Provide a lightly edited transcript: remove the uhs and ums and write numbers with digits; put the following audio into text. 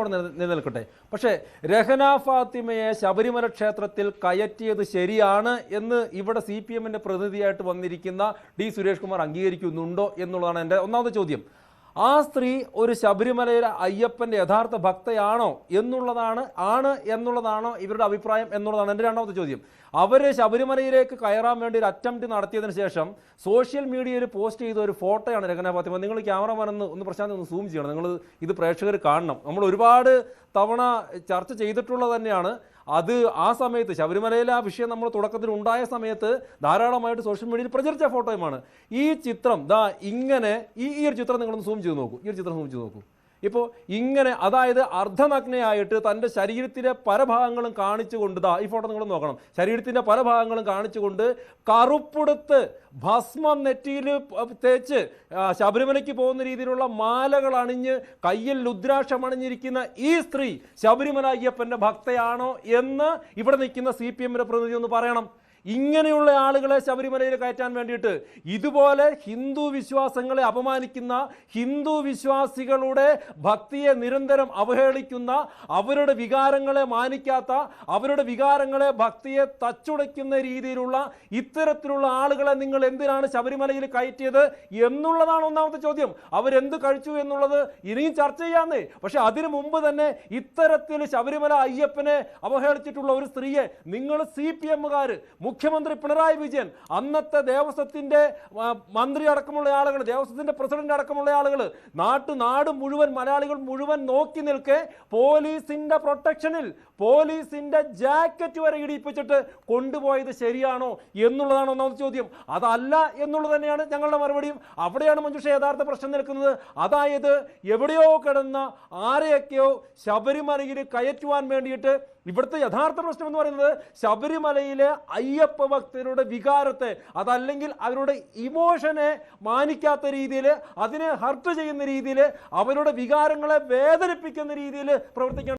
നിലനിൽക്കട്ടെ. പക്ഷേ രഹന ഫാത്തിമയെ ശബരിമല ക്ഷേത്രത്തിൽ കയറ്റിയത് ശരിയാണ് എന്ന് ഇവിടെ CPM-ന്റെ പ്രതിനിധിയായിട്ട് വന്നിരിക്കുന്ന ഡി സുരേഷ് കുമാർ അംഗീകരിക്കുന്നുണ്ടോ എന്നുള്ളതാണ് എൻ്റെ ഒന്നാമത്തെ ചോദ്യം. ആ സ്ത്രീ ഒരു ശബരിമലയിലെ അയ്യപ്പൻ്റെ യഥാർത്ഥ ഭക്തയാണോ എന്നുള്ളതാണോ ഇവരുടെ അഭിപ്രായം എന്നുള്ളതാണ് എൻ്റെ രണ്ടാമത്തെ ചോദ്യം. അവർ ശബരിമലയിലേക്ക് കയറാൻ വേണ്ടി ഒരു അറ്റംപ്റ്റ് നടത്തിയതിന് ശേഷം സോഷ്യൽ മീഡിയയിൽ പോസ്റ്റ് ചെയ്ത ഒരു ഫോട്ടോയാണ് രഹന ഫാത്തിമ. നിങ്ങൾ ക്യാമറമാൻ ഒന്ന് പ്രശാന്ത് ഒന്ന് സൂം ചെയ്യണം. നിങ്ങൾ ഇത് പ്രേക്ഷകർ കാണണം. നമ്മൾ ഒരുപാട് തവണ ചർച്ച ചെയ്തിട്ടുള്ളത് തന്നെയാണ്. അത് ആ സമയത്ത് ശബരിമലയിലെ ആ വിഷയം നമ്മൾ തുടക്കത്തിൽ ഉണ്ടായ സമയത്ത് ധാരാളമായിട്ട് സോഷ്യൽ മീഡിയയിൽ പ്രചരിച്ച ഫോട്ടോയുമാണ്. ഈ ചിത്രം ഇങ്ങനെ ഈ ഒരു ചിത്രം നിങ്ങളൊന്ന് സൂം ചെയ്ത് നോക്കൂ. ഈ ഒരു ചിത്രം സൂം ചെയ്ത് നോക്കൂ. ഇപ്പോൾ ഇങ്ങനെ, അതായത് അർദ്ധനഗ്നയായിട്ട് തൻ്റെ ശരീരത്തിലെ പല ഭാഗങ്ങളും കാണിച്ചുകൊണ്ട് ഈ ഫോട്ടോ നിങ്ങൾ നോക്കണം. ശരീരത്തിൻ്റെ പല ഭാഗങ്ങളും കാണിച്ചുകൊണ്ട് കറുപ്പെടുത്ത് ഭസ്മം നെറ്റിയിൽ തേച്ച് ശബരിമലയ്ക്ക് പോകുന്ന രീതിയിലുള്ള മാലകൾ അണിഞ്ഞ് കയ്യിൽ രുദ്രാക്ഷം അണിഞ്ഞിരിക്കുന്ന ഈ സ്ത്രീ ശബരിമല അയ്യപ്പൻ്റെ ഭക്തയാണോ എന്ന് ഇവിടെ നിൽക്കുന്ന CPM-ന്റെ പ്രതിനിധി ഒന്ന് പറയണം. ഇങ്ങനെയുള്ള ആളുകളെ ശബരിമലയിൽ കയറ്റാൻ വേണ്ടിയിട്ട് ഇതുപോലെ ഹിന്ദു വിശ്വാസങ്ങളെ അപമാനിക്കുന്ന, ഹിന്ദു വിശ്വാസികളുടെ ഭക്തിയെ നിരന്തരം അവഹേളിക്കുന്ന, അവരുടെ വികാരങ്ങളെ മാനിക്കാത്ത, അവരുടെ വികാരങ്ങളെ ഭക്തിയെ തച്ചുടയ്ക്കുന്ന രീതിയിലുള്ള ഇത്തരത്തിലുള്ള ആളുകളെ നിങ്ങൾ എന്തിനാണ് ശബരിമലയിൽ കയറ്റിയത് എന്നുള്ളതാണ് ഒന്നാമത്തെ ചോദ്യം. അവരെന്ത് കഴിച്ചു എന്നുള്ളത് ഇനിയും ചർച്ച ചെയ്യാന്നേ. പക്ഷെ അതിനു മുമ്പ് തന്നെ ഇത്തരത്തിൽ ശബരിമല അയ്യപ്പനെ അവഹേളിച്ചിട്ടുള്ള ഒരു സ്ത്രീയെ നിങ്ങൾ CPM-കാർ, മുഖ്യമന്ത്രി പിണറായി വിജയൻ, അന്നത്തെ ദേവസ്വത്തിന്റെ മന്ത്രി അടക്കമുള്ള ആളുകൾ, ദേവസ്വത്തിന്റെ പ്രസിഡന്റ് അടക്കമുള്ള ആളുകൾ, നാട് മുഴുവൻ, മലയാളികൾ മുഴുവൻ നോക്കി നിൽക്കെ പോലീസിന്റെ പ്രൊട്ടക്ഷനിൽ, പോലീസിന്റെ ജാക്കറ്റ് വരെ ഇടിപ്പിച്ചിട്ട് കൊണ്ടുപോയത് ശരിയാണോ എന്നുള്ളതാണ് ഒന്നാമത്തെ ചോദ്യം. അതല്ല എന്നുള്ളത് തന്നെയാണ് ഞങ്ങളുടെ മറുപടിയും. അവിടെയാണ് മഞ്ജുഷ യഥാർത്ഥ പ്രശ്നം നിൽക്കുന്നത്. അതായത് എവിടെയോ കിടന്ന ആരെയൊക്കെയോ ശബരിമലയിൽ കയറ്റുവാൻ വേണ്ടിയിട്ട് ഇവിടുത്തെ യഥാർത്ഥ പ്രശ്നം എന്ന് പറയുന്നത് ശബരിമലയിലെ അയ്യപ്പ ഭക്തരുടെ വികാരത്തെ, അതല്ലെങ്കിൽ അവരുടെ ഇമോഷനെ മാനിക്കാത്ത രീതിയിൽ, അതിനെ ഹർട്ട് ചെയ്യുന്ന രീതിയിൽ, അവരുടെ വികാരങ്ങളെ വേദനിപ്പിക്കുന്ന രീതിയിൽ പ്രവർത്തിക്കണം.